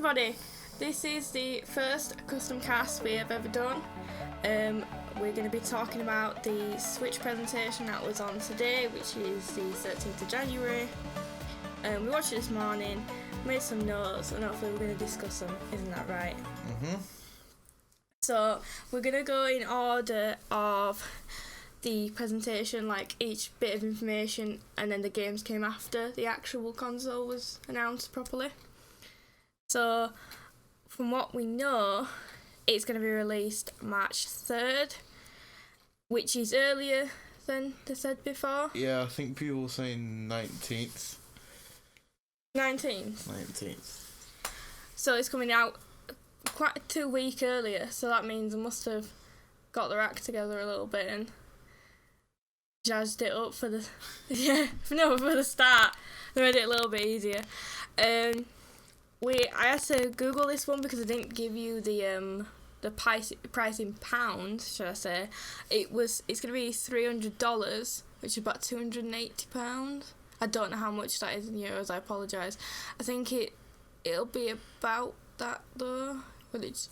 everybody, this is the first CustomCast we have ever done. We're going to be talking about the Switch presentation that was on today, which is the 13th of January. We watched it this morning, made some notes, and hopefully we're going to discuss them, isn't that right? Mm-hmm. So we're going to go in order of the presentation, like each bit of information, and then the games came after the actual console was announced properly. So from what we know, it's going to be released March 3rd, which is earlier than they said before. Yeah, I think people were saying 19th. 19th. So it's coming out quite 2 weeks earlier, so that means they must have got their act together a little bit and jazzed it up for the for the start. They made it a little bit easier. I had to Google this one because I didn't give you the price in pounds, should I say. It's gonna be $300, which is about £280. I don't know how much that is in euros, I apologise. I think it'll be about that though. But it's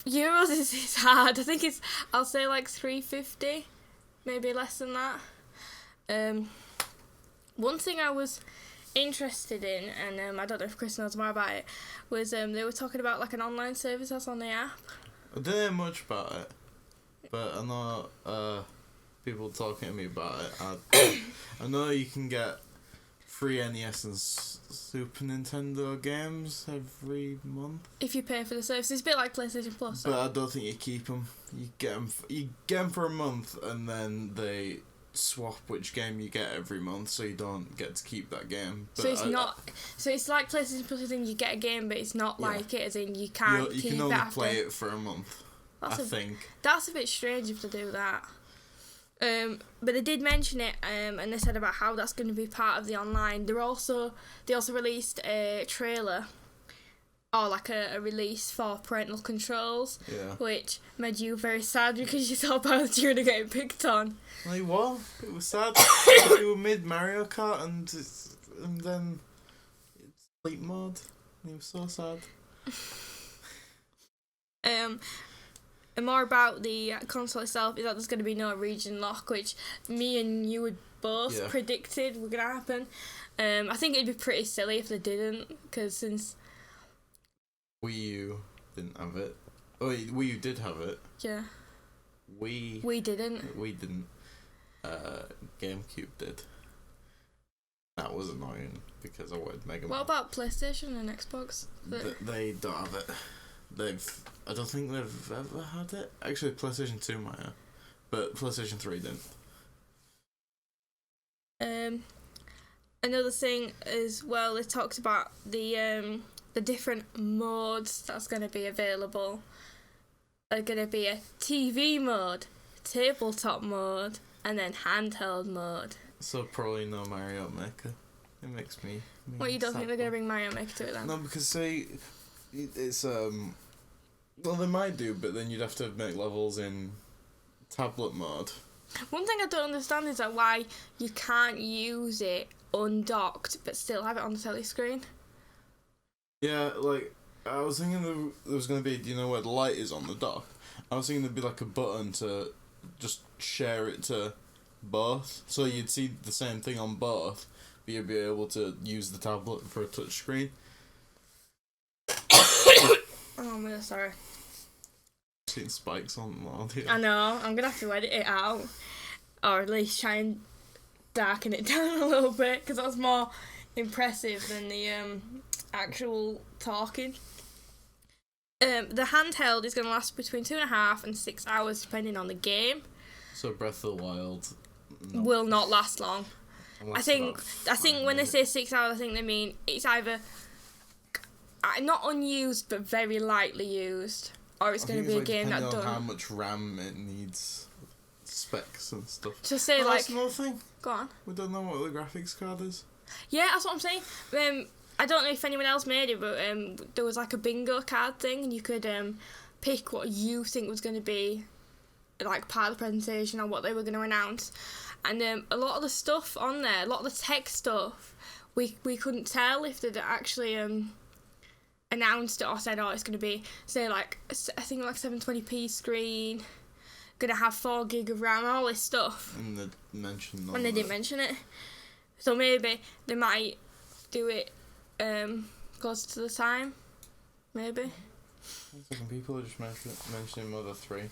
euros is hard. I think I'll say like $350, maybe less than that. One thing I was interested in, and I don't know if Chris knows more about it, was they were talking about like an online service that's on the app. I don't know much about it, but I know people talking to me about it. I know you can get free NES and Super Nintendo games every month. If you pay for the service, it's a bit like PlayStation Plus. But I don't think you keep them. You get them for a month, and then they swap which game you get every month, so you don't get to keep that game. But so it's like PlayStation Plus, as in you get a game, but it's not like it, as in you can't keep it. You can only play it for a month. I think that's a bit strange if they do that. But they did mention it, and they said about how that's going to be part of the online. They also released a trailer, or like a release for parental controls, which made you very sad because you thought about you were getting picked on. Like what? It was sad. We were mid Mario Kart, and then it's sleep mode. It was so sad. And more about the console itself is that there's going to be no region lock, which me and you had both predicted were going to happen. I think it'd be pretty silly if they didn't, because since Wii U didn't have it. Oh, Wii U did have it. Yeah. We didn't. We didn't. GameCube did. That was annoying because I wanted Mega Man. What about PlayStation and Xbox? They don't have it. I don't think they've ever had it. Actually, PlayStation 2 might have, but PlayStation 3 didn't. Another thing as well, they talked about the different modes that's going to be available. Are going to be a TV mode, tabletop mode, and then handheld mode. So probably no Mario Maker. It makes me. What, you don't think they're going to bring Mario Maker to it then? No, because it's well, they might do, but then you'd have to make levels in tablet mode. One thing I don't understand is that why you can't use it undocked but still have it on the telly screen. Yeah, like, I was thinking there was going to be, do you know where the light is on the dock? I was thinking there'd be like a button to just share it to both, so you'd see the same thing on both, but you'd be able to use the tablet for a touch screen. Oh, I'm really sorry. Seeing spikes on the audio. I know, I'm going to have to edit it out. Or at least try and darken it down a little bit, because that's more impressive than the actual talking. The handheld is going to last between 2.5 and 6 hours, depending on the game. So Breath of the Wild will not last long. I think when they say 6 hours, I think they mean it's either not unused but very lightly used, or it's going to be a game that depending on how much RAM it needs, specs and stuff. Just say that's another thing. Go on. We don't know what the graphics card is. Yeah, that's what I'm saying. I don't know if anyone else made it, but there was like a bingo card thing, and you could pick what you think was going to be like part of the presentation or what they were going to announce. And a lot of the stuff on there, a lot of the tech stuff, we couldn't tell if they'd actually announced it or said, oh, it's going to be, say, like, I think like 720p screen, going to have 4 gig of RAM, all this stuff. And they mentioned and they didn't mention it. So maybe they might do it closer to the time. Maybe. People are just mentioning Mother 3.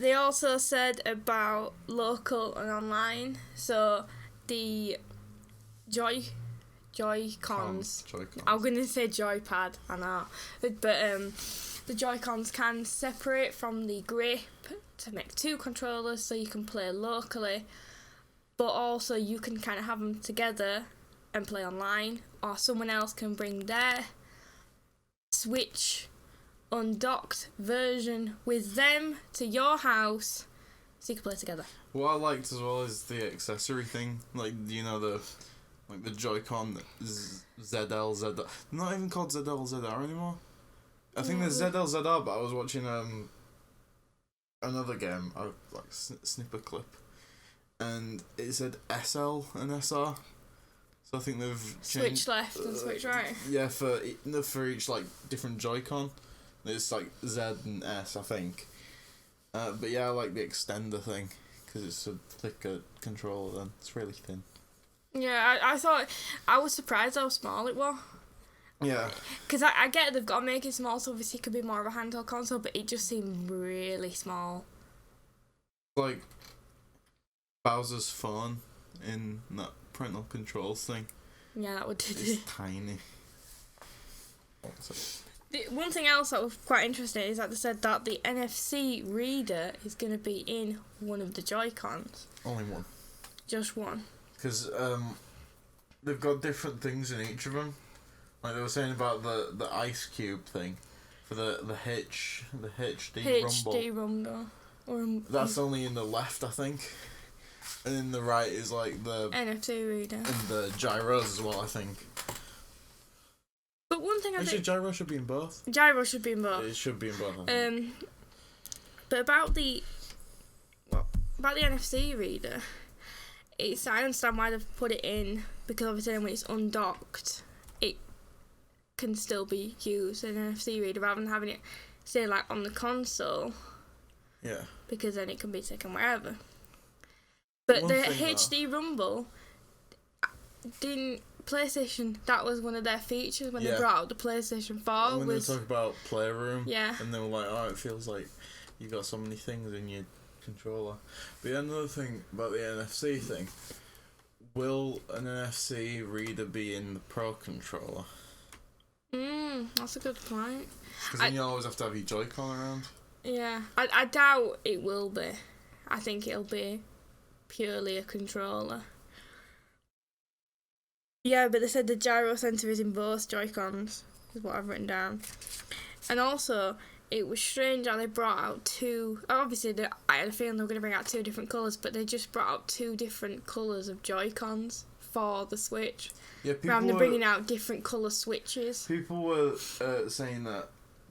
They also said about local and online. So the Joy-Cons. I'm going to say joypad, I know. But the Joy-Cons can separate from the grip to make 2 controllers so you can play locally. But also you can kind of have them together and play online. Or someone else can bring their Switch undocked version with them to your house so you can play together. What I liked as well is the accessory thing. Like, you know, the Joy-Con ZL, ZR. They're not even called ZL, ZR anymore. I think there's ZL, ZR, but I was watching another game, like snipper clip, and it said SL and SR. So I think they've changed, switch left and switch right. Yeah, for each like different Joy-Con, it's like Z and S, I think. But yeah, I like the extender thing because it's a thicker controller. Then it's really thin. Yeah, I was surprised how small it was. Yeah. Because I get they've got to make it small, so obviously it could be more of a handheld console, but it just seemed really small. Like Bowser's phone in that parental controls thing. Yeah, that would do. It's tiny. The one thing else that was quite interesting is that they said that the NFC reader is going to be in one of the Joy-Cons. Only one. Just one. Because they've got different things in each of them. Like they were saying about the ice cube thing for the HD rumble. That's only in the left, I think. And in the right is like the NFC reader. And the gyros as well, I think. But one thing actually, gyro should be in both. Gyro should be in both. It should be in both. I think. But about the NFC reader, I understand why they've put it in, because obviously then when it's undocked, it can still be used as an NFC reader rather than having it, say, like on the console. Yeah. Because then it can be taken wherever. But the HD Rumble PlayStation, that was one of their features when they brought out the PlayStation 4. When they talk about Playroom, yeah, and they were like, oh, it feels like you got so many things in your controller. But another thing about the NFC thing, will an NFC reader be in the Pro controller? That's a good point. Because then you always have to have your Joy-Con around. Yeah, I doubt it will be. I think it'll be purely a controller. Yeah, but they said the gyro sensor is in both Joy-Cons, is what I've written down. And also, it was strange how they brought out 2... Obviously, I had a feeling they were going to bring out 2 different colours, but they just brought out 2 different colours of Joy-Cons for the Switch. Yeah, rather than bringing out different colour switches. People were saying that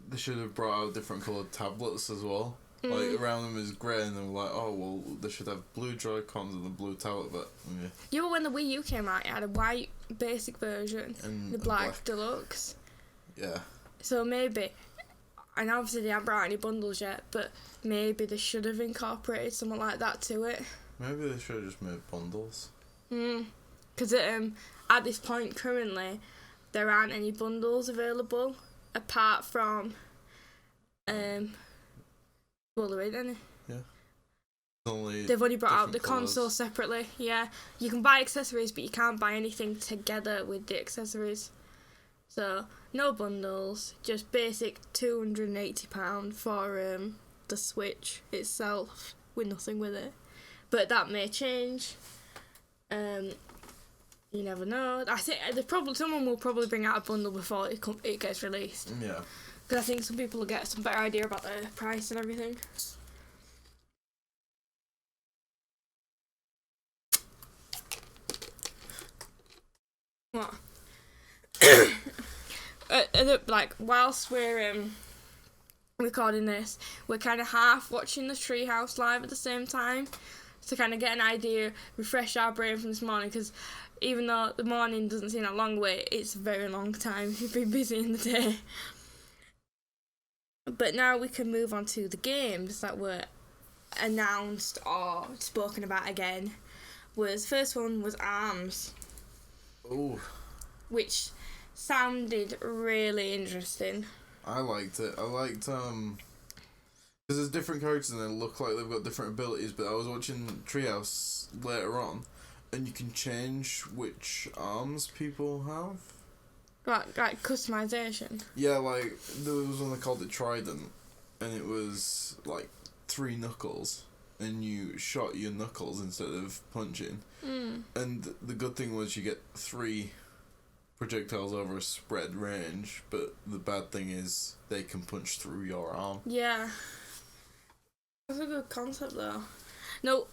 they should have brought out different coloured tablets as well. Like, around them is grey, and they were like, oh, well, they should have blue Joy-Cons and the blue tablet, but, yeah. Yeah, but when the Wii U came out, it had a white basic version, and the black deluxe. Yeah. So maybe, and obviously they haven't brought out any bundles yet, but maybe they should have incorporated something like that to it. Maybe they should have just made bundles. Because at this point, currently, there aren't any bundles available, apart from, well, there ain't any. Yeah. They've only brought out the console separately, yeah. You can buy accessories, but you can't buy anything together with the accessories. So, no bundles, just basic £280 for the Switch itself, with nothing with it. But that may change. You never know. I think someone will probably bring out a bundle before it gets released. Yeah. Because I think some people will get some better idea about the price and everything. What? Like, whilst we're recording this, we're kind of half watching the Treehouse live at the same time. to kind of get an idea, refresh our brain from this morning, because even though the morning doesn't seem that long away, it's a very long time if you've been busy in the day. But now we can move on to the games that were announced or spoken about again. First one was ARMS. Ooh. Which sounded really interesting. I liked it. I liked, because there's different characters and they look like they've got different abilities, but I was watching Treehouse later on, and you can change which arms people have. Like customization? Yeah, like, there was one they called it Trident, and it was, like, 3 knuckles, and you shot your knuckles instead of punching. And the good thing was you get 3 projectiles over a spread range, but the bad thing is they can punch through your arm. Yeah. That's a good concept, though. No,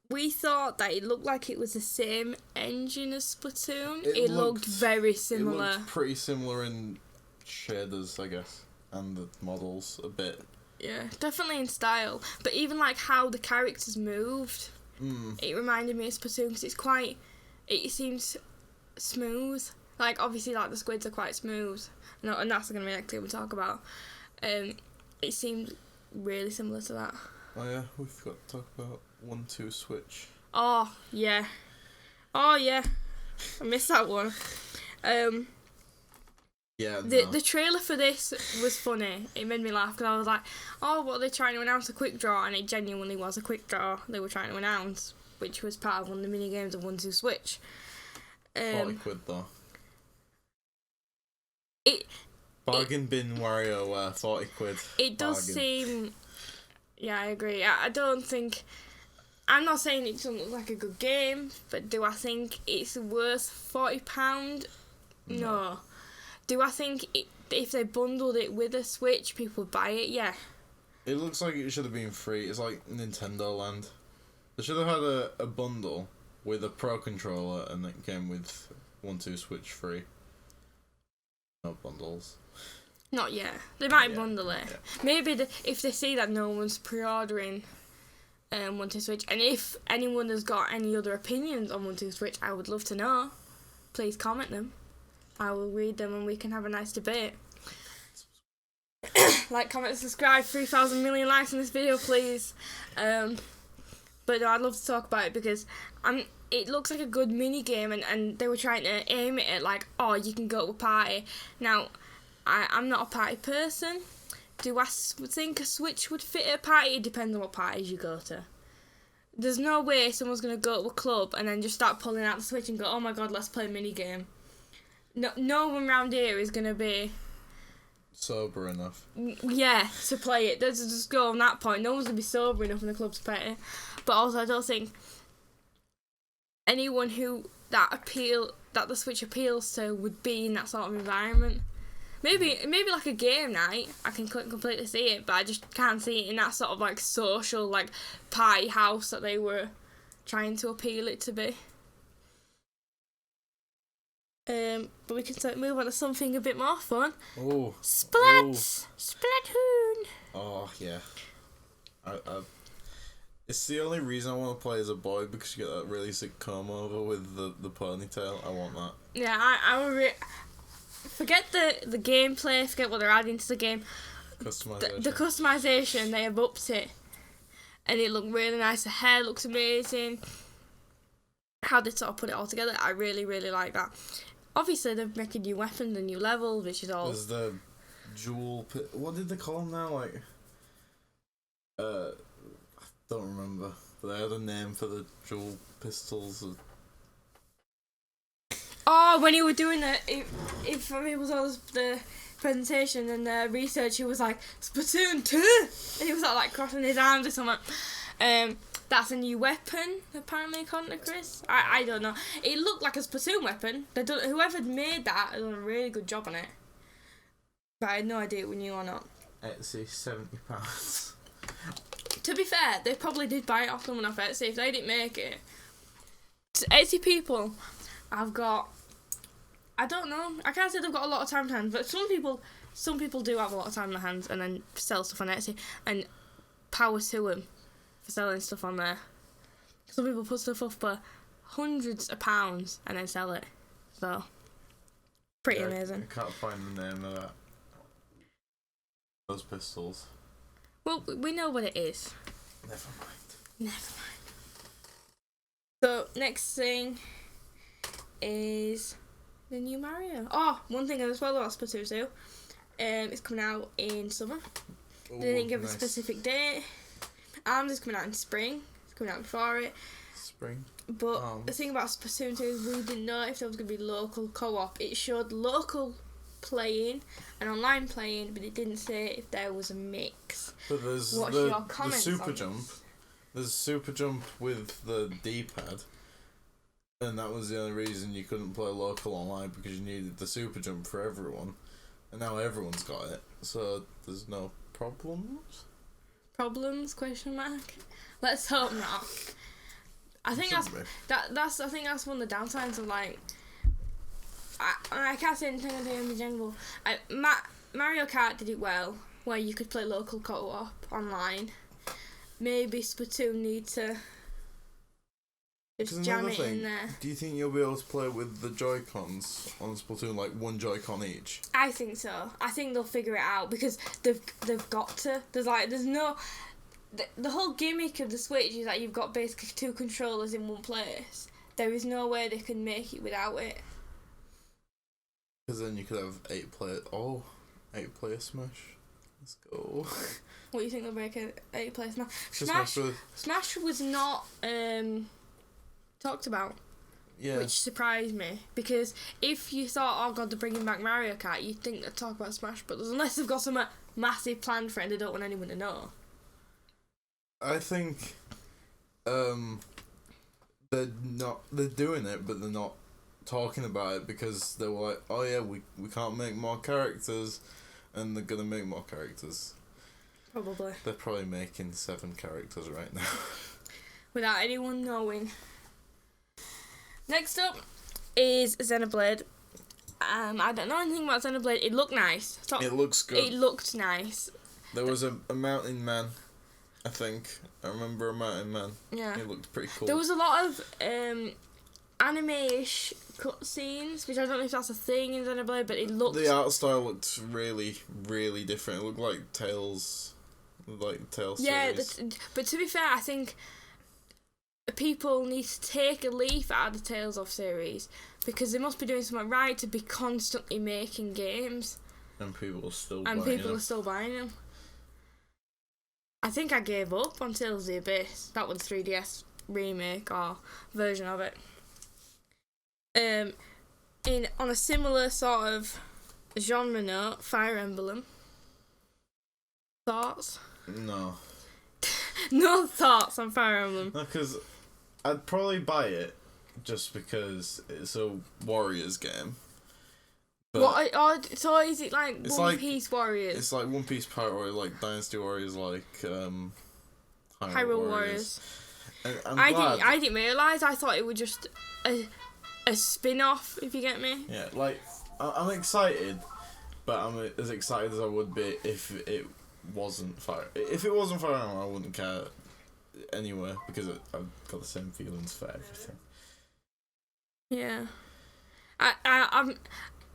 we thought that it looked like it was the same engine as Splatoon. It looked very similar. It looked pretty similar in shaders, I guess, and the models a bit. Yeah, definitely in style. But even like how the characters moved, it reminded me of Splatoon, because it seems smooth. Like, obviously, like, the squids are quite smooth. No, and that's going to be the next thing we talk about. It seemed really similar to that. Oh, yeah, we forgot to talk about 1-2 Switch. Oh, yeah. I missed that one. Yeah, the trailer for this was funny. It made me laugh, because I was like, oh, what are they trying to announce? A quick draw? And it genuinely was a quick draw they were trying to announce, which was part of one of the mini games of 1-2 Switch. 40 quid though. Bargain bin Wario 40 quid. It does seem... Yeah, I agree. I don't think... I'm not saying it doesn't look like a good game, but do I think it's worth £40? No. Do I think if they bundled it with a Switch, people would buy it? Yeah. It looks like it should have been free. It's like Nintendo Land. They should have had a bundle with a Pro controller, and it came with 1-2 Switch free. No bundles. Not yet. They might bundle it. Yeah. Maybe if they see that no one's pre-ordering 1-2 Switch, and if anyone has got any other opinions on 1-2 Switch, I would love to know. Please comment them. I will read them and we can have a nice debate. Like, comment, and subscribe. 3,000 million likes on this video, please. But no, I'd love to talk about it, because it looks like a good mini game, and they were trying to aim it at, like, oh, you can go to a party. Now, I'm not a party person. Do I think a Switch would fit at a party? It depends on what parties you go to. There's no way someone's going to go to a club and then just start pulling out the Switch and go, oh my god, let's play a mini game. No one around here is going to be sober enough. Yeah, to play it. Let's just go on that point. No one's going to be sober enough in the club to play it. But also, I don't think anyone that the Switch appeals to would be in that sort of environment. Maybe like a game night, I can completely see it, but I just can't see it in that sort of like social, like party house that they were trying to appeal it to be. But we can move on to something a bit more fun. Oh. Splatoon. Oh yeah. It's the only reason I want to play as a boy, because you get that really sick comb over with the ponytail. I want that. Yeah, I forget the gameplay. Forget what they're adding to the game. Customization. The customization, they have upped it, and it looked really nice. The hair looks amazing. How they sort of put it all together, I really, really like that. Obviously, they're making new weapons and new levels, which is all... There's the jewel... What did they call them now? Like... I don't remember. But they had a name for the jewel pistols. Oh, when you were doing it, if it was all the presentation and the research, he was like, Splatoon 2! And he was like crossing his arms or something. That's a new weapon, apparently, according to Chris. I don't know. It looked like a Splatoon weapon. Whoever made that has done a really good job on it. But I had no idea if we knew or not. Etsy, £70. To be fair, they probably did buy it off someone off Etsy if they didn't make it. Etsy people, I've got... I don't know. I can't say they've got a lot of time on hands, but some people do have a lot of time on their hands and then sell stuff on Etsy, and power to them for selling stuff on there. Some people put stuff up for hundreds of pounds and then sell it. So, pretty amazing. I can't find the name of that. Those pistols. Well, we know what it is. Never mind. So, next thing is the new Mario. Oh, one thing as well about Splatoon 2. It's coming out in summer. Ooh, They didn't give a specific date. And it's coming out in spring. It's coming out before it. Spring. But the thing about Splatoon 2 is we didn't know if there was going to be local co-op. It showed local playing and online playing, but it didn't say if there was a mix. But there's the super jump. There's super jump with the D-pad. And that was the only reason you couldn't play local online, because you needed the super jump for everyone. And now everyone's got it, so there's no problems? Problems? Question mark. Let's hope not. I think that's one of the downsides of like. I can't say anything in general. Mario Kart did it well, where you could play local co-op online. Maybe Splatoon need to just jam it in there. Do you think you'll be able to play with the Joy-Cons on Splatoon, like one Joy-Con each? I think so. I think they'll figure it out because they've got to. There's no. The whole gimmick of the Switch is that you've got basically two controllers in one place. There is no way they can make it without it. Because then you could have 8-player Smash. Let's go. What do you think they'll make an 8-player Smash? Smash was not talked about. Yeah. Which surprised me, because if you thought, oh god, they're bringing back Mario Kart, you'd think they'd talk about Smash Brothers, unless they've got some massive plan for it and they don't want anyone to know. I think they're doing it, but they're not talking about it because they were like, oh yeah, we can't make more characters, and they're gonna make more characters. Probably. They're probably making 7 characters right now. Without anyone knowing. Up is Xenoblade. I don't know anything about Xenoblade. It looked nice. It looks good. It looked nice. There was a mountain man, I think. I remember a mountain man. Yeah. It looked pretty cool. There was a lot of anime-ish cutscenes, which I don't know if that's a thing in Xenoblade, but it looked... The art style looked really, really different. It looked like Tales series. Yeah, but to be fair, I think people need to take a leaf out of the Tales of series, because they must be doing something right to be constantly making games. And people are still buying them. I think I gave up on Tales of the Abyss. That was 3DS remake or version of it. On a similar sort of genre note, Fire Emblem. Thoughts? No. No thoughts on Fire Emblem. No, because I'd probably buy it just because it's a Warriors game. So is it like One Piece Warriors? It's like One Piece Pirate Warriors, like Dynasty Warriors, like Hyrule Warriors. I didn't realise. I thought it was just a spin-off, if you get me. Yeah, like, I'm excited, but I'm as excited as I would be if it wasn't Fire. If it wasn't Fire Emblem, I wouldn't care anyway, because I've got the same feelings for everything. Yeah. I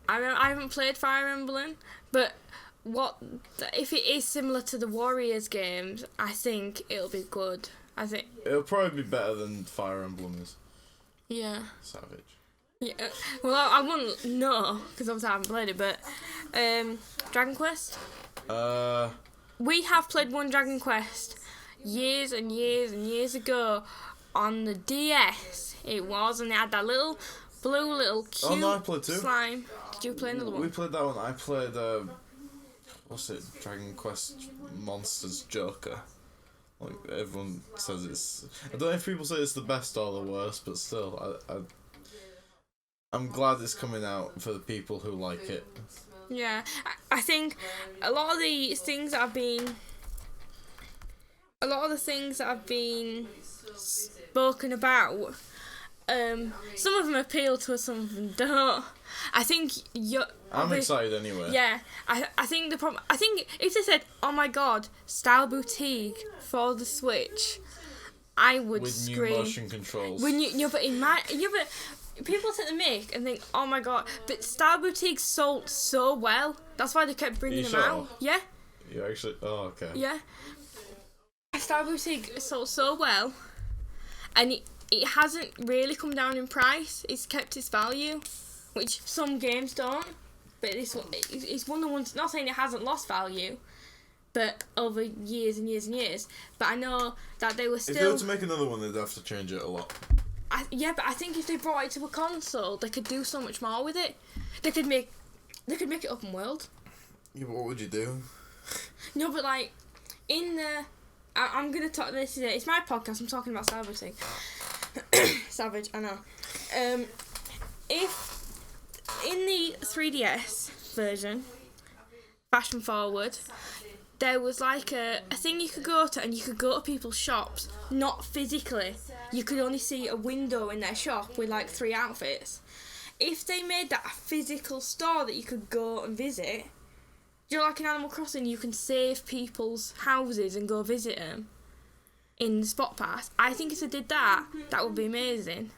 haven't played Fire Emblem, but if it is similar to the Warriors games, I think it'll be good. I think it'll probably be better than Fire Emblem is. Yeah. Savage. Yeah. Well, I wouldn't know because obviously I haven't played it, but Dragon Quest. We have played one Dragon Quest years and years and years ago on the DS. It was, and it had that little blue cute I played too. Slime. Did you play another one? We played that one. I played what's it? Dragon Quest Monsters Joker. Like, everyone says it's... I don't know if people say it's the best or the worst, but still, I'm glad it's coming out for the people who like it. Yeah, I think a lot of the things that have been spoken about, some of them appeal to us, some of them don't. I think I'm excited anyway. Yeah, I think the problem. I think if they said, "Oh my god, Style Boutique for the Switch," I would with scream. new motion controls. When but people sit and make and think, oh my god, but Star Boutique sold so well. That's why they kept bringing them out. Yeah. You actually? Oh, okay. Yeah. Star Boutique sold so well, and it hasn't really come down in price. It's kept its value, which some games don't. But this one, it's one of the ones. Not saying it hasn't lost value, but over years and years and years. But I know that they were still. If they were to make another one, they'd have to change it a lot. But I think if they brought it to a console, they could do so much more with it. They could make it open world. Yeah, but what would you do? No, but like in the, I'm gonna talk. This is it. It's my podcast. I'm talking about Star Boutique. Savage, I know. If in the 3DS version, fashion forward, there was like a thing you could go to, and you could go to people's shops, not physically. You could only see a window in their shop with like 3 outfits. If they made that a physical store that you could go and visit, you know, like in Animal Crossing, you can save people's houses and go visit them in the Spot Pass. I think if they did that, that would be amazing.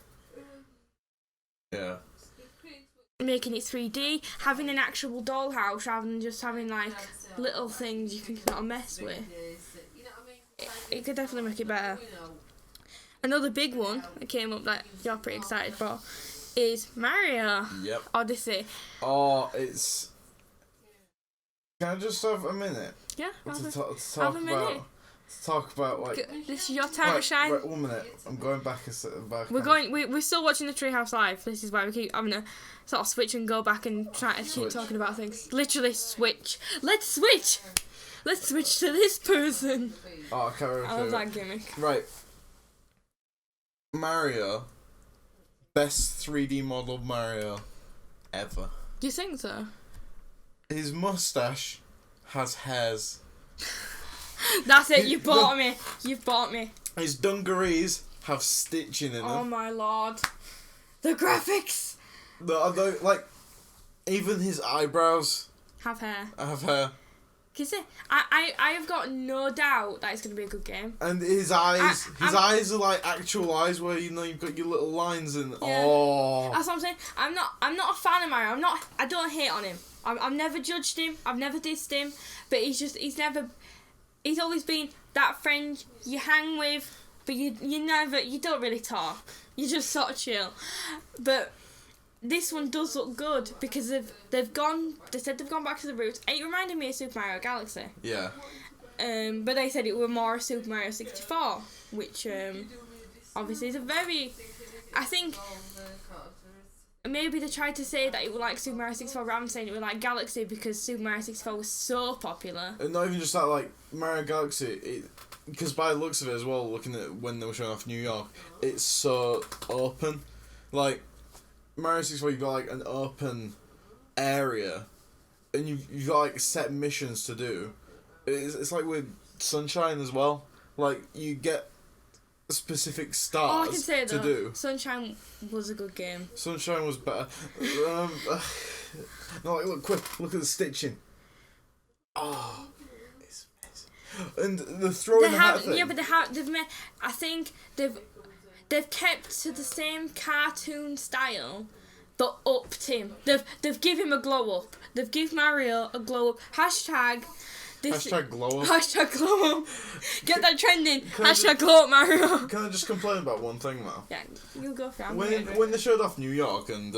Yeah. Making it 3D, having an actual dollhouse rather than just having like little things you can sort of mess with. It could definitely make it better. Another big one that came up that you're pretty excited for is Mario Odyssey. Oh, it's... Can I just have a minute? Yeah, have a minute. To talk about like... This is your time to shine. Right, 1 minute. I'm going back back. We're still watching the Treehouse Live. This is why we keep having to sort of switch and go back and try to keep talking about things. Literally switch. Let's switch. Let's switch to this person. Oh, okay. I love that gimmick. Right. Mario. Best 3D model Mario ever. Do you think so? His mustache has hairs. That's it, you bought me. You've bought me. His dungarees have stitching in them. Oh my lord. The graphics! Like, even his eyebrows have hair. I have got no doubt that it's going to be a good game. And his eyes, eyes are like actual eyes where, you know, you've got your little lines in. Yeah. Oh. That's what I'm saying. I'm not a fan of Mario. I don't hate on him. I've never judged him. I've never dissed him. But he's always been that friend you hang with, but you don't really talk. You just sort of chill. But this one does look good because they said they've gone back to the roots. It reminded me of Super Mario Galaxy. Yeah. But they said it were more Super Mario 64, which obviously is I think maybe they tried to say that it was like Super Mario 64 rather than saying it was like Galaxy because Super Mario 64 was so popular. And not even just that, like Mario Galaxy, because by the looks of it as well, looking at when they were showing off New York, it's so open. Like Mario 64, you've got like an open area, and you've got like set missions to do. It's like with Sunshine as well. Like you get specific stars to do. Sunshine was a good game. Sunshine was better. No, like, look at the stitching. Oh, it's amazing. And the throwing the hat thing. Yeah, but I think they've kept to the same cartoon style, but upped him. They've give him a glow up. They've give Mario a glow up. Hashtag glow up. Hashtag glow up. Get that trending. Hashtag glow up Mario. Can I just complain about one thing though? Yeah, you go for it. When they showed off New York and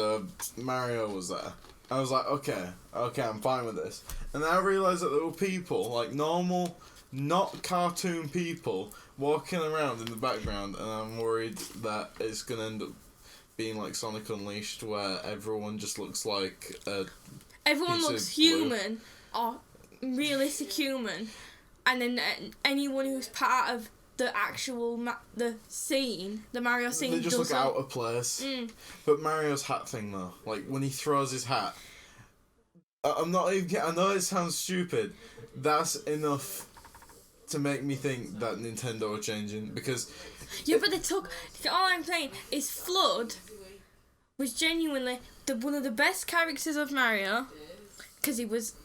Mario was there, I was like, okay, I'm fine with this. And then I realised that there were people, like normal, not cartoon people, walking around in the background, and I'm worried that it's going to end up being like Sonic Unleashed, where everyone just looks like everyone looks human, or realistic human, and then anyone who's part of the actual the Mario scene, they just look out of place. But Mario's hat thing though, like when he throws his hat, I'm not even. I know it sounds stupid. That's enough to make me think that Nintendo are changing because. Yeah, but they took. All I'm saying is Flood was genuinely one of the best characters of Mario, because he was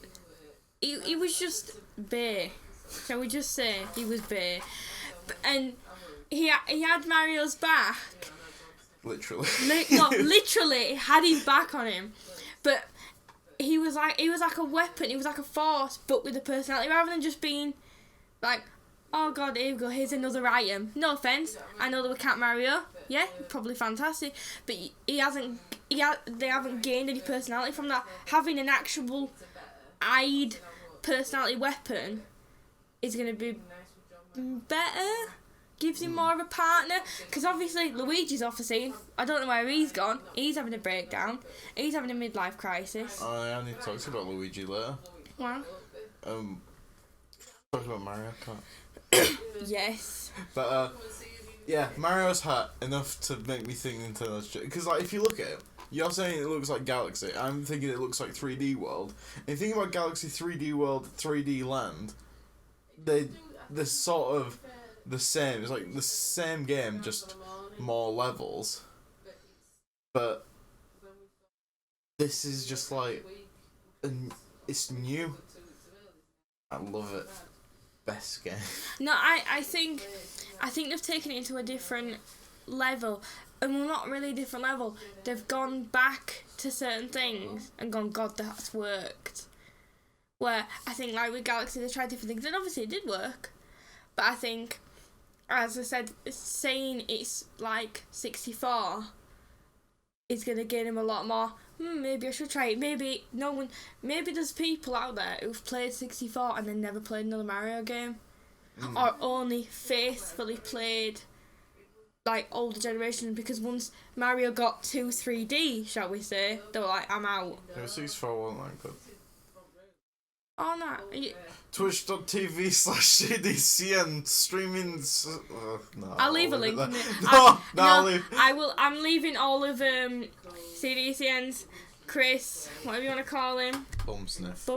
just bare. Shall we just say he was bare? And he had Mario's back. Literally. Literally had his back on him, but he was like a weapon. He was like a force, but with a personality, rather than just being like, oh god, here we go, here's another item. No offense, I know there were Cat Mario. Yeah, probably fantastic, but they haven't gained any personality from that. Having an actual eyed personality weapon is going to be better. Gives him more of a partner, because obviously Luigi's off the scene. I don't know where he's gone. He's having a breakdown. He's having a midlife crisis. I need to talk about Luigi later. Wow. Talk about Mario Kart. Yes. But yeah, Mario's hat enough to make me think Nintendo's because like if you look at it, you're saying it looks like Galaxy. I'm thinking it looks like 3D World. And you think about Galaxy 3D World, 3D Land, they're sort of the same. It's like the same game, just more levels. But this is just like, it's new. I love it. Best game. No, I think they've taken it into a different level. And well, not really a different level. They've gone back to certain things and gone, God, that's worked. Where I think, like with Galaxy, they tried different things, and obviously it did work. But I think, as I said, saying it's like 64 is going to gain him a lot more. Maybe I should try it. Maybe there's people out there who've played 64 and then never played another Mario game. Or only faithfully played like older generation, because once Mario got to 3D, shall we say, they were like, I'm out. Yeah, 64 wasn't that good. Oh no. Twitch.tv/CDCN streaming. No, I'll leave a link. I'll leave. I'm leaving all of CDCN's, Chris, whatever you want to call him. Bum sniff.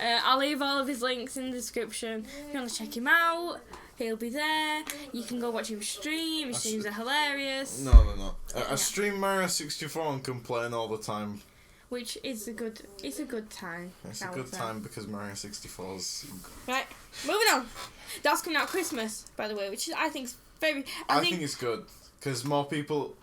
I'll leave all of his links in the description. If you want to check him out, he'll be there. You can go watch him stream. His streams are hilarious. No. I stream Mario 64 and complain all the time. Which is a good time. It's a good time because Mario 64's... Right, moving on. That's coming out Christmas, by the way, which I think is very... I think it's good, because more people...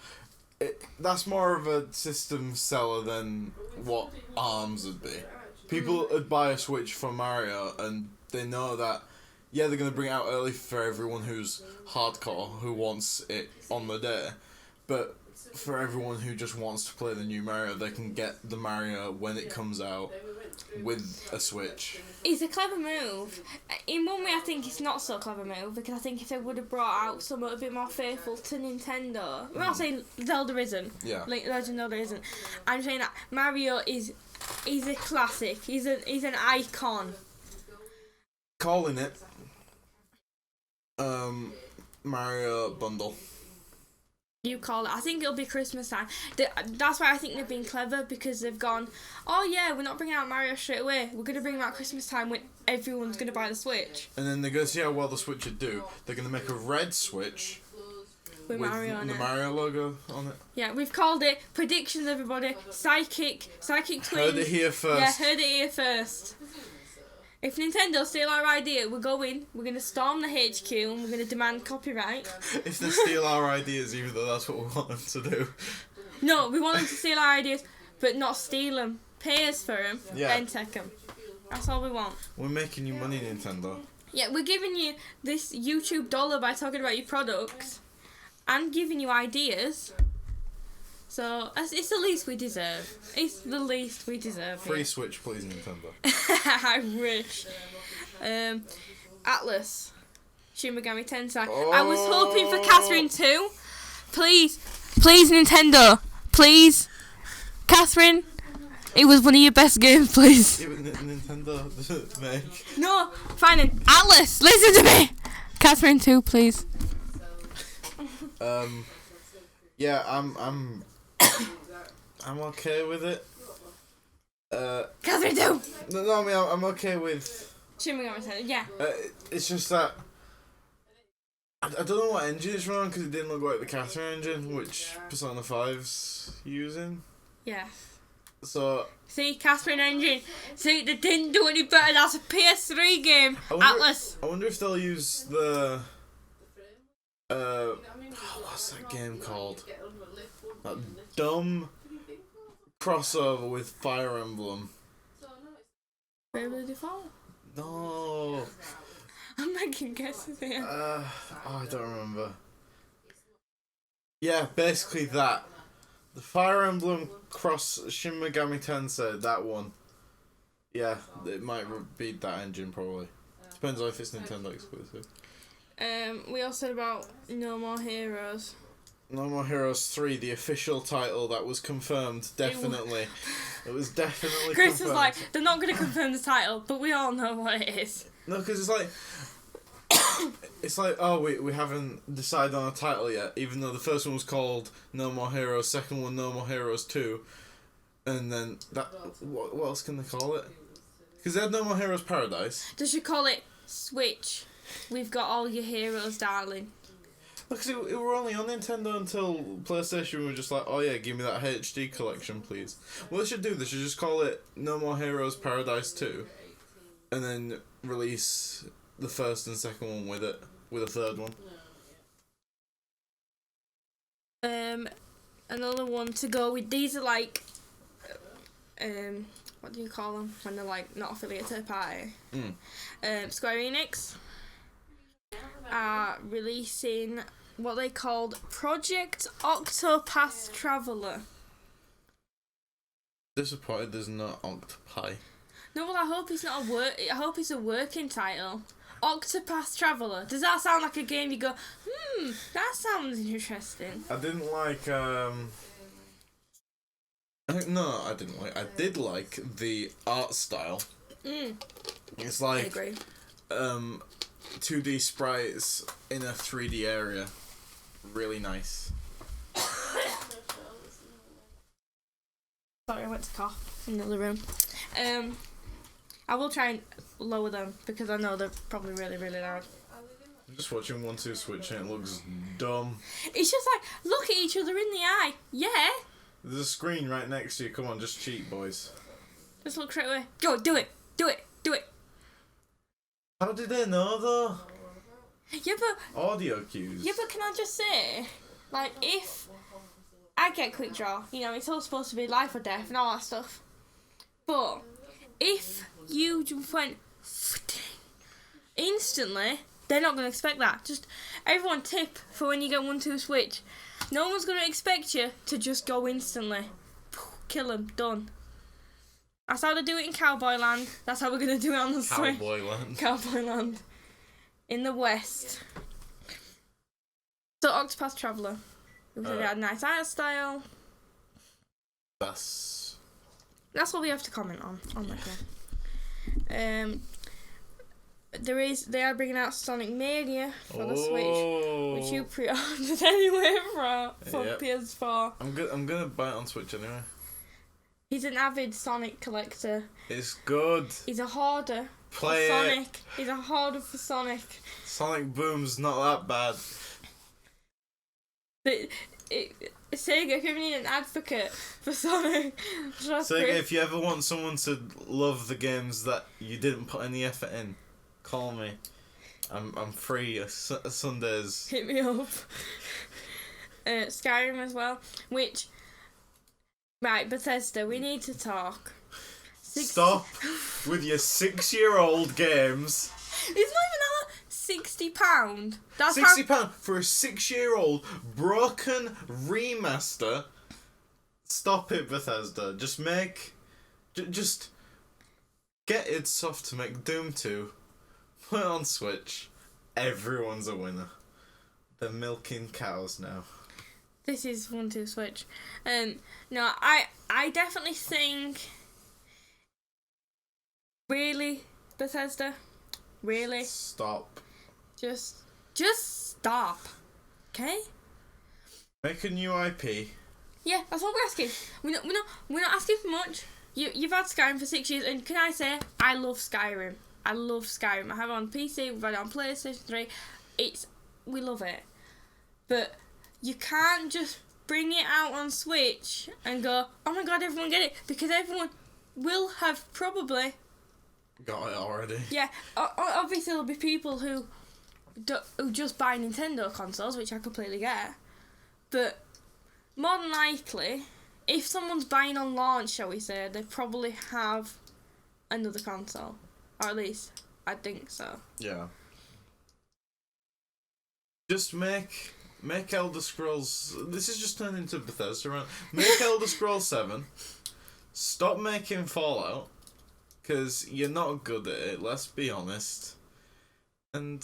that's more of a system seller than what ARMS would be. People would buy a Switch for Mario, and they know that, yeah, they're going to bring it out early for everyone who's hardcore, who wants it on the day, but... for everyone who just wants to play the new Mario, they can get the Mario when it comes out with a Switch. It's a clever move. In one way, I think it's not so clever move, because I think if they would have brought out something a bit more faithful to Nintendo, I'm not saying Zelda isn't. Yeah. Legend of Zelda isn't. I'm saying that Mario is a classic. He's an icon. Calling it Mario bundle. You call it. I think it'll be Christmas time. That's why I think they've been clever, because they've gone, oh yeah, we're not bringing out Mario straight away. We're going to bring him out Christmas time when everyone's going to buy the Switch. And then they're going to see how well the Switch would do. They're going to make a red Switch with Mario on it. The Mario logo on it. Yeah, we've called it. Predictions, everybody. Psychic twins. Heard it here first. Yeah, heard it here first. If Nintendo steal our idea, we're going to storm the HQ and we're going to demand copyright. If they steal our ideas, even though that's what we want them to do. No, we want them to steal our ideas, but not steal them. Pay us for them, then take them. That's all we want. We're making you money, Nintendo. Yeah, we're giving you this YouTube dollar by talking about your products and giving you ideas. So, it's the least we deserve. It's the least we deserve. Free Switch, please, Nintendo. I wish. Atlus. Shin Megami Tensei. Oh. I was hoping for Catherine too. Please, Nintendo. Please. Catherine, it was one of your best games, please. Even Nintendo doesn't make. No, fine then. Atlus, listen to me. Catherine too, please. Yeah, I'm okay with it. Catherine too. No, I mean I'm okay with. Shin Megami Tensei, yeah. It's just that I don't know what engine it's running, because it didn't look like the Catherine engine, which Persona 5's using. Yeah. So. See, Catherine engine. See, they didn't do any better. That's a PS3 game. Atlus. I wonder if they'll use the What's that game called? That dumb crossover with Fire Emblem. Bravely Default? No. I'm making guesses here. I don't remember. Yeah, basically that. The Fire Emblem cross Shin Megami Tensei, that one. Yeah, it might be that engine probably. Depends on if it's Nintendo exclusive. We also said about No More Heroes. No More Heroes 3, the official title that was confirmed, definitely. It was definitely Chris confirmed. was like, they're not going to confirm the title, but we all know what it is. No, because it's like... oh, we haven't decided on a title yet, even though the first one was called No More Heroes, second one No More Heroes 2, and then that... What else can they call it? Because they had No More Heroes Paradise. They should call it Switch. We've got all your heroes, darling. Because it were only on Nintendo until PlayStation were just like, oh yeah, give me that HD collection, please. What they should do, they should just call it No More Heroes Paradise 2, and then release the first and second one with it, with a third one. Another one to go with, these are like, what do you call them when they're like not affiliated to a party? Square Enix are releasing what they called Project Octopath Traveler. Disappointed there's no Octopi. No, well, I hope it's not I hope it's a working title. Octopath Traveler. Does that sound like a game you go, that sounds interesting? I didn't like, I did like the art style. It's like, I agree. 2D sprites in a 3D area. Really nice. Sorry, I went to cough in the other room. I will try and lower them because I know they're probably really, really loud. I'm just watching 1-2 Switch and it looks dumb. It's just like, look at each other in the eye. Yeah. There's a screen right next to you. Come on, just cheat, boys. Just look straight away. Go, do it. Do it. Do it. How did they know, though? Yeah, but... Audio cues. Yeah, but can I just say, like, if I get quick draw, you know, it's all supposed to be life or death and all that stuff. But if you just went instantly, they're not going to expect that. Just, everyone tip for when you get 1-2 Switch. No one's going to expect you to just go instantly. Kill them. Done. That's how they do it in Cowboy Land. That's how we're going to do it on the Switch. Cowboy Land. Cowboy Land. In the West. So, Octopath Traveler. We said it had nice art style. That's what we have to comment on that game. They are bringing out Sonic Mania for the Switch, which you pre-ordered anyway for PS4. I'm gonna buy it on Switch anyway. He's an avid Sonic collector. It's good. He's a hoarder for Sonic. He's a hoarder for Sonic. Sonic Boom's not that bad. Sega, if you ever need an advocate for Sonic, Sega, if you ever want someone to love the games that you didn't put any effort in, call me. I'm free Sundays. Hit me up. Skyrim as well, which... Right, Bethesda, we need to talk. Stop with your 6-year-old games. It's not even £60. That's £60 for a 6-year-old broken remaster. Stop it, Bethesda. Just just get id Soft to make Doom 2. Put it on Switch. Everyone's a winner. They're milking cows now. This is 1-2 Switch. No, I definitely think... Really, Bethesda? Really? Stop. Just stop. Okay? Make a new IP. Yeah, that's what we're asking. We're not asking for much. You've had Skyrim for 6 years, and can I say, I love Skyrim. I love Skyrim. I have it on PC, we've had it on PlayStation 3. We love it. But you can't just bring it out on Switch and go, oh my god, everyone get it, because everyone will have probably got it already. Yeah, obviously there'll be people who who just buy Nintendo consoles, which I completely get. But more than likely, if someone's buying on launch, shall we say, they probably have another console. Or at least, I think so. Yeah. Just make Elder Scrolls... This is just turned into Bethesda, right? Make Elder Scrolls 7. Stop making Fallout. Because you're not good at it, let's be honest. And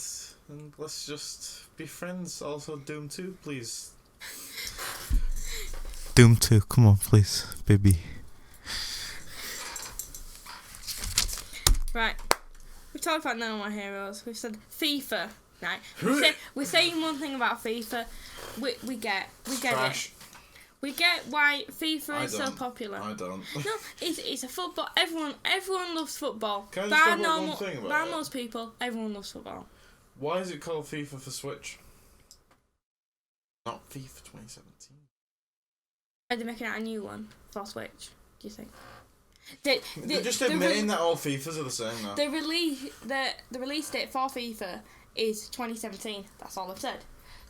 let's just be friends. Also, Doom 2, please. Doom 2, come on, please, baby. Right. We've talked about No More Heroes. We've said FIFA. Right. We're saying one thing about FIFA. We get Trash. it. We get why FIFA is so popular. I don't. No, it's a football. Everyone loves football. Can I just talk about one thing about it? Most people, everyone loves football. Why is it called FIFA for Switch? Not FIFA 2017. Are they making out a new one for Switch, do you think? They're just admitting that all FIFAs are the same now. The release date for FIFA is 2017. That's all I've said.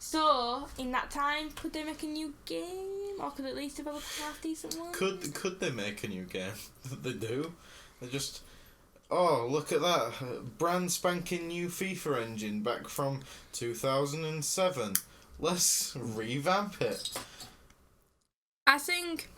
So, in that time, could they make a new game? Or could they at least develop a half-decent one? Could they make a new game? They do. They just... Oh, look at that. Brand spanking new FIFA engine back from 2007. Let's revamp it. I think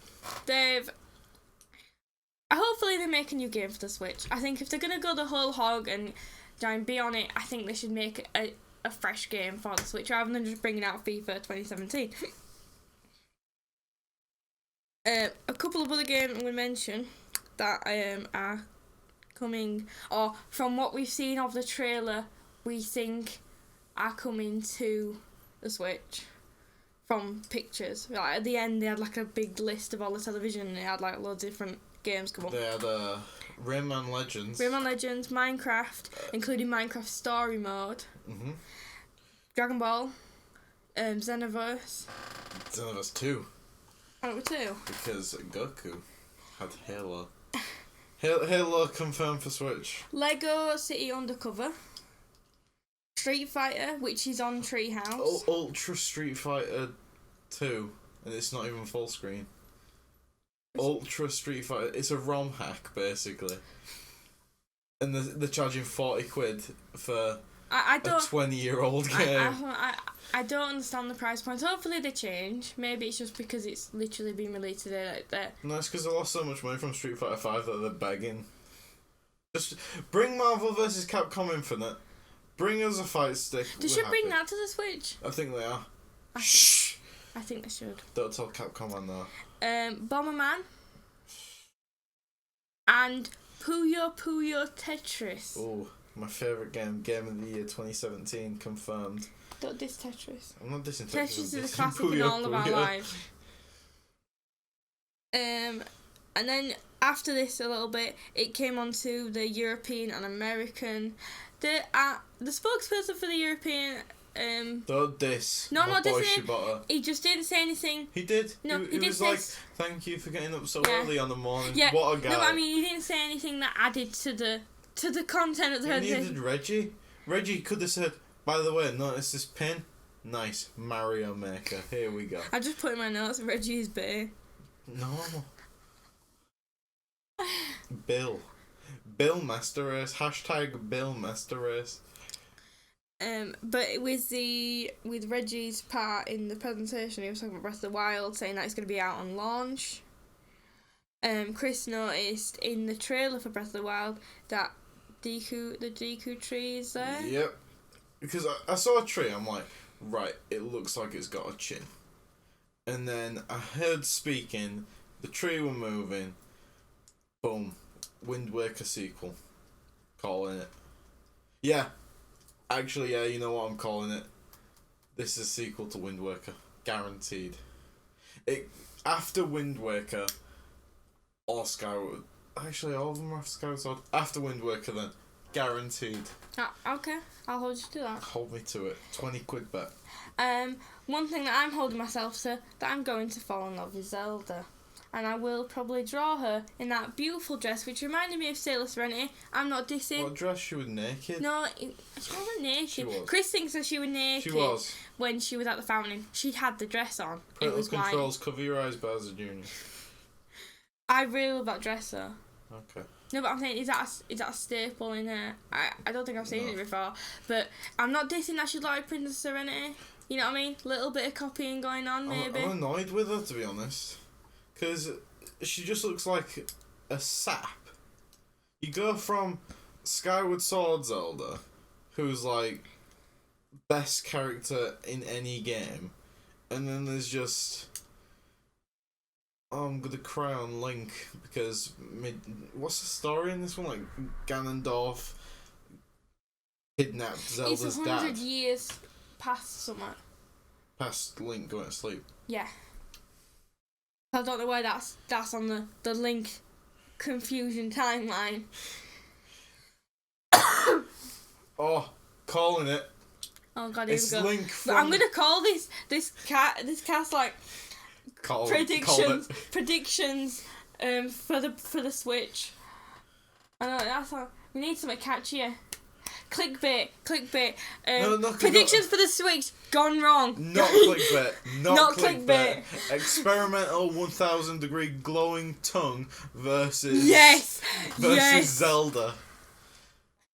hopefully they make a new game for the Switch. I think if they're going to go the whole hog and try and be on it, I think they should make a fresh game for the Switch rather than just bringing out FIFA 2017. A couple of other games we mention that are coming, or from what we've seen of the trailer, we think are coming to the Switch from pictures. Like at the end, they had like a big list of all the television, and they had like loads of different games come up. They had Rayman Legends. Rayman Legends, Minecraft, including Minecraft Story Mode. Mm-hmm. Dragon Ball, Xenoverse. Xenoverse 2. Oh, 2. Because Goku had Halo. Halo confirmed for Switch. Lego City Undercover. Street Fighter, which is on Treehouse. Ultra Street Fighter 2, and it's not even full screen. Ultra Street Fighter, it's a ROM hack basically, and they're charging £40 for a 20-year-old game. I don't understand the price points. Hopefully they change. Maybe it's just because it's literally been released today like that. No, it's because they lost so much money from Street Fighter 5 that they're begging. Just bring Marvel vs. Capcom Infinite. Bring us a fight stick. They should bring that to the Switch. I think they are. Shh. I think they should. Don't tell Capcom I know. Bomberman. And Puyo Puyo Tetris. Oh, my favourite game of the year 2017 confirmed. Don't diss Tetris. I'm not dissing Tetris. Tetris Is a classic in all of our lives. And then after this a little bit, it came onto the European and American. The spokesperson for the European. Don't diss. No, my boy dissing. Shibata. He just didn't say anything. He did. No, he did was like, "Thank you for getting up so early on the morning." Yeah. What a guy. No, I mean, he didn't say anything that added to the content of the presentation. Neither did Reggie. Reggie could have said, "By the way, notice this pin? Nice Mario Maker. Here we go." I just put in my notes. Reggie's Bay. No. Bill Master Race. # Bill Master Race. But with Reggie's part in the presentation, he was talking about Breath of the Wild, saying that it's going to be out on launch. Chris noticed in the trailer for Breath of the Wild that the Deku tree is there. Yep. Because I saw a tree, I'm like, right, it looks like it's got a chin. And then I heard speaking, the tree were moving, boom, Wind Waker sequel. Calling it. Yeah. Actually, yeah, you know what I'm calling it? This is a sequel to Wind Waker. Guaranteed. After Wind Waker, or Skyward... Actually, all of them are after Skyward Sword. After Wind Waker, then. Guaranteed. Okay, I'll hold you to that. Hold me to it. £20 bet. One thing that I'm holding myself to, that I'm going to fall in love with Zelda. and I will probably draw her in that beautiful dress, which reminded me of Sailor Serenity. I'm not dissing. What dress? She was naked? No, she wasn't naked. She was. Chris thinks that she was naked. She was. When she was at the fountain. She had the dress on. Parental it was controls, white. cover your eyes, Bowser Jr. I really love that dress though. Okay. No, but I'm saying, is that a staple in her? I don't think I've seen it before. But I'm not dissing that she's like Princess Serenity. You know what I mean? Little bit of copying going on, maybe. I'm annoyed with her, to be honest. Because she just looks like a sap. You go from Skyward Sword Zelda, who's like best character in any game, and then there's just... Oh, I'm gonna cry on Link because what's the story in this one? Like Ganondorf kidnapped Zelda's dad. It's 100 years past something. Past Link going to sleep. Yeah. I don't know why that's on the Link confusion timeline. Oh, calling it. Oh god, here it's we go. Link from... But I'm gonna call this cast like predictions for the Switch. I know that's how we need something catchier. Clickbait. No, predictions for the Switch gone wrong. Not clickbait. Not clickbait. Experimental 1000 degree glowing tongue versus Zelda.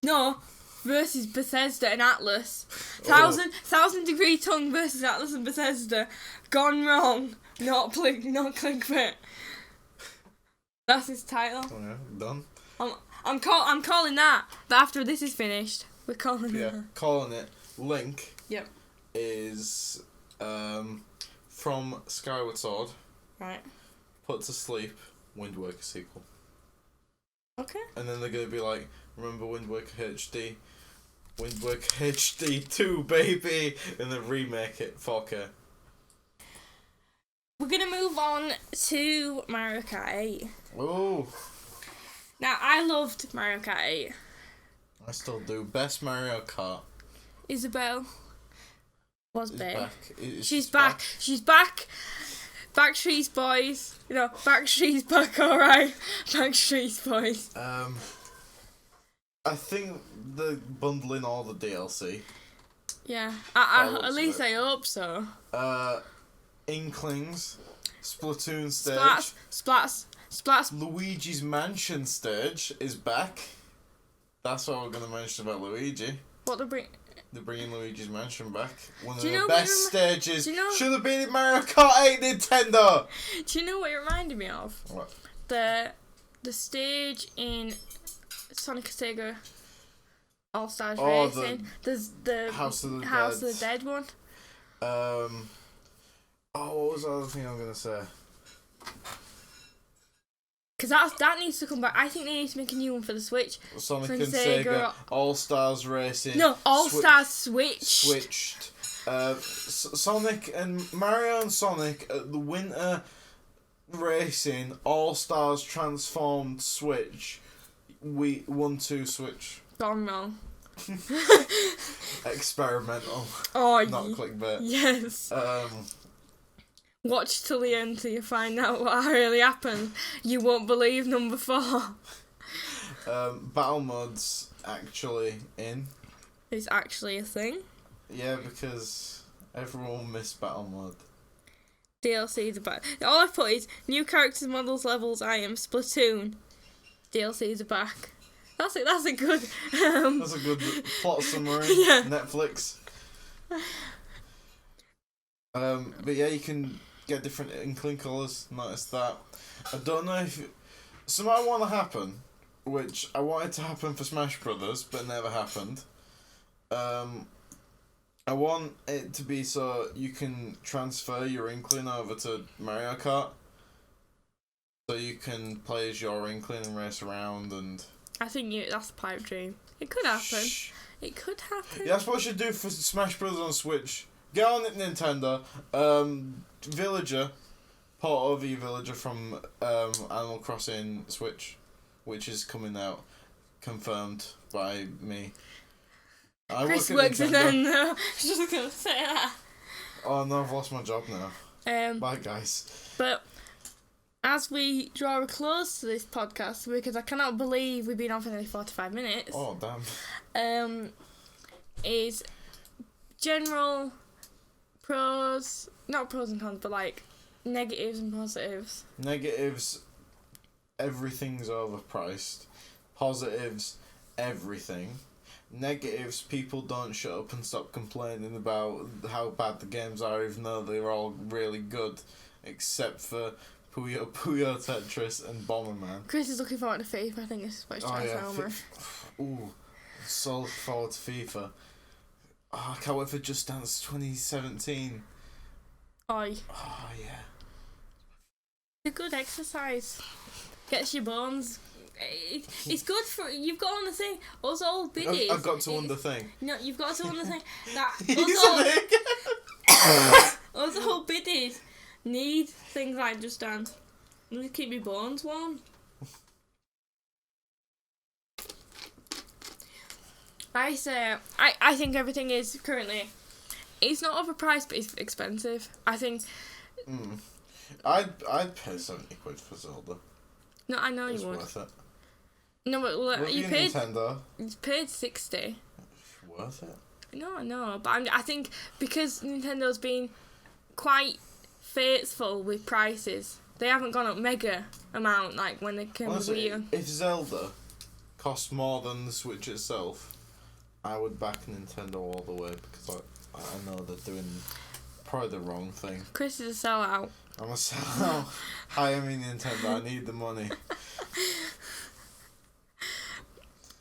No. Versus Bethesda and Atlus. 1000 degree tongue versus Atlus and Bethesda. Gone wrong. Not clickbait. That's his title. Oh yeah, done. I'm calling that. But after this is finished, we're calling that. Calling it. Link. Yep. Is from Skyward Sword. Right. Put to sleep. Wind Waker sequel. Okay. And then they're gonna be like, remember Wind Waker HD? Wind Waker HD 2, baby! And then remake it 4K. We're gonna move on to Mario Kart 8. Oh. Now, I loved Mario Kart 8. I still do. Best Mario Kart. Isabelle was back. She's back. She's back. Backstreet's Boys. You know, Backstreet's back, alright. Backstreet's Boys. I think they're bundling all the DLC. Yeah. At least I hope so. Inklings. Splatoon stage. Splats. Luigi's Mansion stage is back. That's what we're going to mention about Luigi. What they bring? They're bringing Luigi's Mansion back. One of the the best stages. Should have been in Mario Kart 8 Nintendo. Do you know what it reminded me of? What? The stage in Sonic Sega All Stars Racing. There's the House of the Dead one. What was the other thing I'm gonna say? Because that needs to come back. I think they need to make a new one for the Switch. Sonic and Sega All Stars Racing. No, All Stars Switched. Sonic and Mario and Sonic at the Winter Racing All Stars Transformed Switch. 1-2 Switch. Gone wrong. Experimental. Oh, not clickbait. Yes. Watch till the end till you find out what really happened. You won't believe number 4. Battle mode's actually in. It's actually a thing. Yeah, because everyone missed battle mode. DLC's back. All I put is new characters, models, levels, items, Splatoon. DLC's are back. That's it. That's a good. That's a good plot summary. Yeah. Netflix. But yeah, you can get different inkling colours. Notice that. I don't know if something I want to happen, which I wanted to happen for Smash Brothers, but never happened. I want it to be so you can transfer your inkling over to Mario Kart, so you can play as your inkling and race around and. I think that's a pipe dream. It could happen. It could happen. Yeah, that's what I should do for Smash Bros. On Switch. Get on it, Nintendo. Villager, part of Villager from Animal Crossing Switch, which is coming out, confirmed by me. Chris works in them. I was just gonna say that. Oh no, I've lost my job now. Bye guys. But as we draw a close to this podcast, because I cannot believe we've been on for nearly 45 minutes. Oh, damn. Is general pros, not pros and cons, but like negatives and positives. Negatives, everything's overpriced. Positives, everything. Negatives, people don't shut up and stop complaining about how bad the games are, even though they're all really good, except for Puyo Puyo Tetris and Bomberman. Chris is looking forward to FIFA. I think this is what he's trying to tell me. Ooh, so looking forward to FIFA. Oh, I can't wait for Just Dance 2017. Oi. Oh, yeah. It's a good exercise. Gets your bones. It's good for... You've got on the thing. Us old biddies. I've got to on the thing. No, you've got to on the thing. That us old biddies need things like Just Dance. Need to keep your bones warm. I think everything is currently... It's not overpriced, but it's expensive. I think... I'd pay 70 quid for Zelda. No, I know it's you would. Worth it. No, but you paid... Nintendo. You paid 60. It's worth it. No, I know, but I think because Nintendo's been quite faithful with prices, they haven't gone up mega amount like when they came with Wii U. If Zelda cost more than the Switch itself, I would back Nintendo all the way because I know they're doing probably the wrong thing. Chris is a sellout. I'm a sellout. Hire me, Nintendo. I need the money.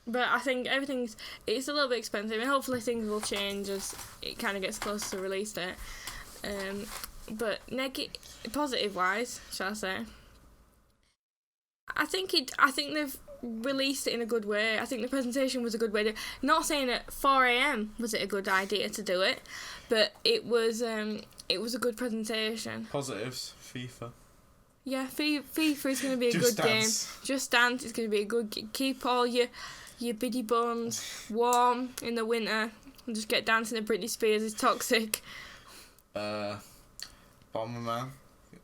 But I think it's a little bit expensive, and hopefully things will change as it kind of gets closer to release date. But positive wise, shall I say? I think they've released it in a good way. I think the presentation was a good way. Not saying at 4 a.m. was it a good idea to do it, but it was a good presentation. Positives, FIFA. Yeah, FIFA is going to be a good game. Just Dance is going to be a good game. Keep all your biddy buns warm in the winter and just get dancing to Britney Spears is Toxic. Bomberman,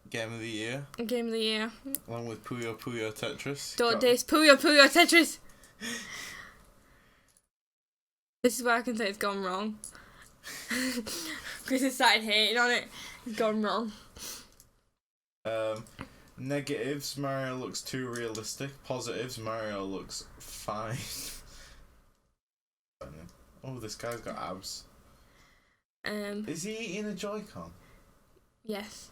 Game of the Year. Game of the Year. Along with Puyo Puyo Tetris. Don't diss Puyo Puyo Tetris! This is where I can say it's gone wrong. Chris has started hating on it. It's gone wrong. Negatives, Mario looks too realistic. Positives, Mario looks fine. Oh, this guy's got abs. Is he eating a Joy-Con? Yes.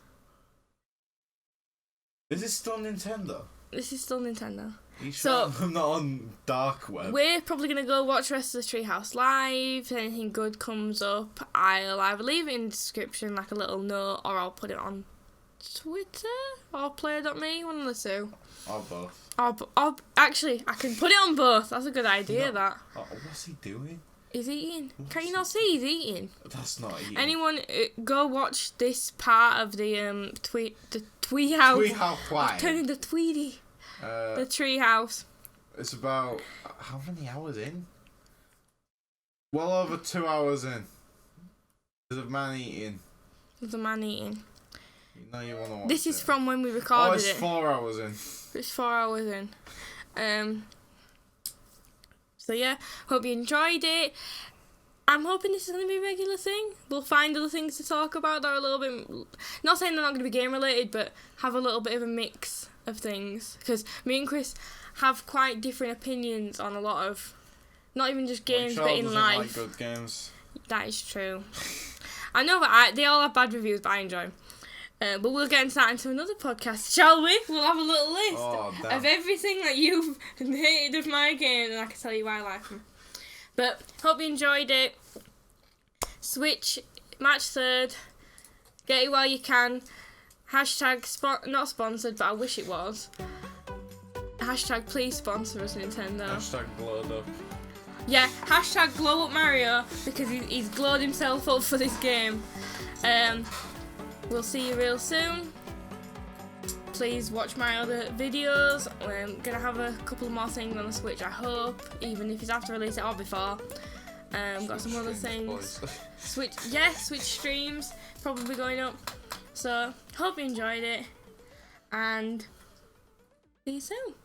Is this still Nintendo? This is still Nintendo. Are you sure I'm not on dark web? We're probably going to go watch the rest of the Treehouse Live. If anything good comes up, I'll either leave it in the description, like a little note, or I'll put it on Twitter or player.me, one of the two. Or both. Actually, I can put it on both. That's a good idea, that. Oh, what's he doing? He's eating. Can you not see he's eating? That's not eating. Anyone, go watch this part of the Treehouse. I'm turning the Tweety. The Treehouse. It's about how many hours in? Well over 2 hours in. There's a man eating. There's a man eating. You know you want to watch This is it. from when we recorded it. It's 4 hours in. It's 4 hours in. So yeah, hope you enjoyed it. I'm hoping this is going to be a regular thing. We'll find other things to talk about that are a little bit... Not saying they're not going to be game related, but have a little bit of a mix of things. Because me and Chris have quite different opinions on a lot of... Not even just games, but in life. Like good games. That is true. I know that they all have bad reviews, but I enjoy them. But we'll get into that into another podcast, shall we? We'll have a little list of everything that you've hated of my game, and I can tell you why I like them. But hope you enjoyed it. Switch, March 3rd. Get it while you can. Hashtag not sponsored, but I wish it was. Hashtag please sponsor us, Nintendo. Hashtag glowed up. Yeah, hashtag glow up Mario, because he's glowed himself up for this game. We'll see you real soon. Please watch my other videos. I'm going to have a couple more things on the Switch, I hope, even if it's after release it or before. Got some other things. Switch streams probably going up. So, hope you enjoyed it. and see you soon.